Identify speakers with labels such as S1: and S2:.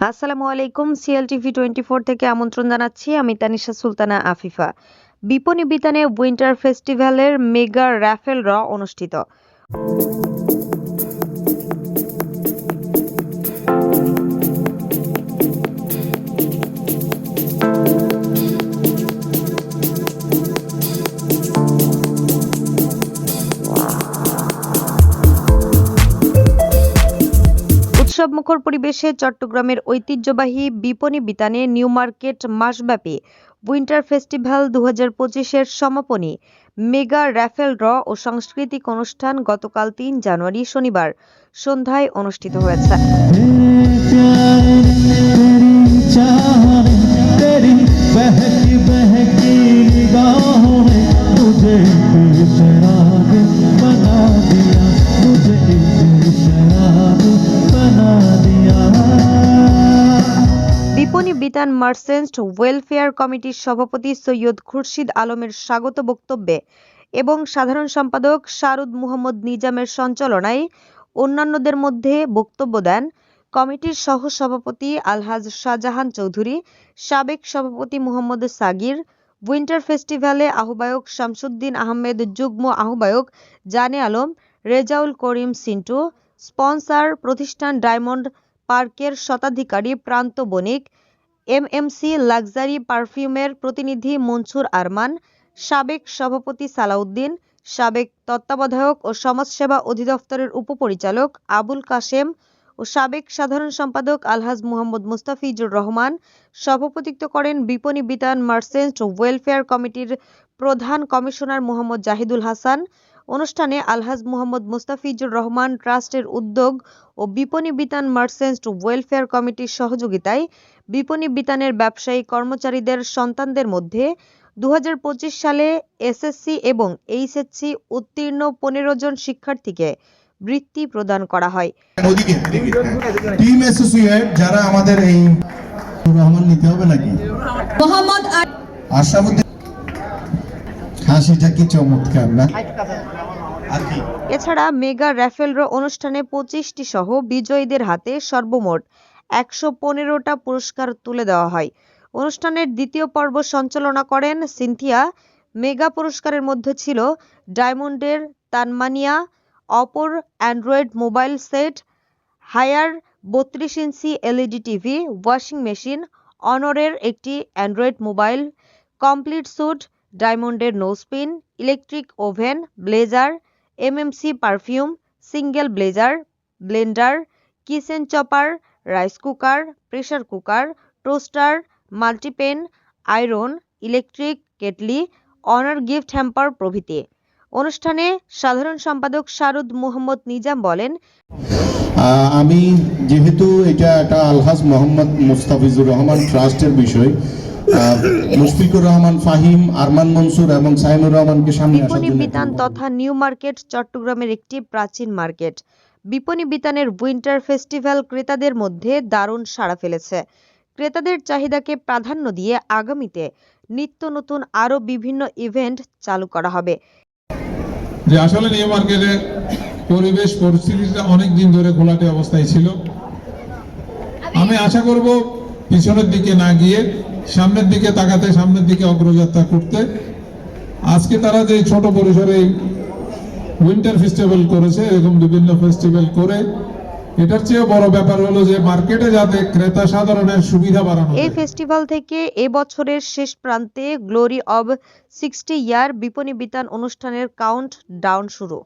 S1: আসসালামু আলাইকুম। সিএলটিভি 24 থেকে আমন্ত্রণ জানাচ্ছি। আমি তানিশা সুলতানা আফিফা। বিপণী বিতানে উইন্টার ফেস্টিভ্যালের মেগা র্যাফেল ড্র অনুষ্ঠিত। উৎসবমুখর পরিবেশে চট্টগ্রামের ঐতিহ্যবাহী বিপণী বিতানে নিউ মার্কেট মাসব্যাপী উইন্টার ফেস্টিভ্যাল 2025-এর সমাপনী মেগা র্যাফেল ড্র ও সাংস্কৃতিক অনুষ্ঠান গতকাল 3 জানুয়ারি শনিবার সন্ধ্যায় অনুষ্ঠিত হয়েছে। বিপণী বিতান মার্চেন্টস ওয়েলফেয়ার কমিটির সভাপতি সৈয়দ খুরশিদ আলমের স্বাগত বক্তব্যে এবং সাধারণ সম্পাদক শারুদ মুহম্মদ নিজামের সঞ্চালনায় অন্যান্যদের মধ্যে বক্তব্য দেন কমিটির সহ সভাপতি আলহাজ শাহজাহান চৌধুরী, সাবেক সভাপতি মুহম্মদ সাগির, উইন্টার ফেস্টিভ্যালে আহ্বায়ক শামসুদ্দিন আহমেদ, যুগ্ম আহ্বায়ক জানে আলম, রেজাউল করিম সিন্টু, স্পন্সর প্রতিষ্ঠান ডায়মন্ড পার্কের স্বত্বাধিকারী প্রান্ত বণিক, এমএমসি লাক্সারি পারফিউমের প্রতিনিধি মনসুর আরমান, সাবেক সভাপতি সালাউদ্দিন, সাবেক তত্ত্বাবধায়ক ও সমাজসেবা অধিদপ্তরের উপপরিচালক আবুল কাশেম ও সাবেক সাধারণ সম্পাদক আলহাজ মুহাম্মদ মুস্তাফিজুর রহমান সভাপতিত্ব করেন। বিপণী বিতান মার্চেন্টস ওয়েলফেয়ার কমিটির প্রধান কমিশনার মোহাম্মদ জাহিদুল হাসান। অনুষ্ঠানে আলহাজ মুহাম্মদ মুস্তাফিজুর রহমান ট্রাস্টের উদ্যোগ ও বিপণী বিতান মার্চেন্টস ওয়েলফেয়ার কমিটির সহযোগিতায় বিপণী বিতানের ব্যবসায়ী কর্মচারীদের সন্তানদের মধ্যে 2025 সালে এসএসসি এবং এইচএসসি উত্তীর্ণ 15 জন শিক্ষার্থীকে বৃত্তি প্রদান করা হয়।
S2: টিম অ্যাসোসিয়েট যারা আমাদের এই রহমান নিতে হবে নাকি মোহাম্মদ আশরাফুদ্দিন, হাসিটা কি চমৎকার না?
S1: এছাড়া মেগা র্যাফেল ড্র অনুষ্ঠানে 25টি সহ বিজয়ীদের হাতে সর্বমোট 115টা পুরস্কার তুলে দেওয়া হয়। অনুষ্ঠানের দ্বিতীয় পর্ব সঞ্চালনা করেন সিনথিয়া। মেগা পুরস্কারের মধ্যে ছিল ডায়মন্ডের তানমানিয়া, অপর android mobile set, Haier 32 inch LED TV, washing machine, অনরের একটি অ্যান্ড্রয়েড মোবাইল, কমপ্লিট স্যুট, ডায়মন্ডের nosepin, electric oven, blazer, MMC perfume, single blazer, blender, kitchen chopper, rice cooker, pressure cooker, toaster, multipen, iron, electric kettle, Honor gift hamper প্রভৃতি। অনুষ্ঠানে সাধারণ সম্পাদক শারুদ মুহম্মদ নিজাম বলেন,
S2: আমি যেহেতু এটা একটা আলহাজ মোহাম্মদ মুস্তাফিজুর রহমান ট্রাস্টের বিষয়, মুশফিকুর রহমান ফাহিম, আরমান মনসুর এবং সাইমুর রহমানকে সামনে আসার
S1: বিপণী
S2: জন্য
S1: বিতান তথা নিউ মার্কেট চট্টগ্রামের একটি প্রাচীন মার্কেট। বিপণী বিতানের উইন্টার ফেস্টিভ্যাল ক্রেতাদের মধ্যে দারুণ সাড়া ফেলেছে। ক্রেতাদের চাহিদাকে প্রাধান্য দিয়ে আগামীতে নিত্য নতুন আরো বিভিন্ন ইভেন্ট চালু করা হবে।
S3: যে আসলে নিউ মার্কেটে পরিবেশ পরিস্থিতিটা অনেক দিন ধরে ঘোলাটে অবস্থায় ছিল। আমি আশা করব পিছনের দিকে না গিয়ে সামনের দিকে তাকাতে, সামনের দিকে অগ্রযাত্রা করতে। আজকে তারা যে ছোট পরিসরে উইন্টার ফেস্টিভ্যাল করেছে, এরকম বিভিন্ন ফেস্টিভ্যাল করে এটার চেয়ে বড় ব্যাপার হলো যে মার্কেটে যাতে ক্রেতা সাধারণের সুবিধা বাড়ানো।
S1: এই ফেস্টিভ্যাল থেকে এবছরের শেষ প্রান্তে গ্লোরি অব 60 ইয়ার বিপণী বিতান অনুষ্ঠানের কাউন্ট ডাউন শুরু।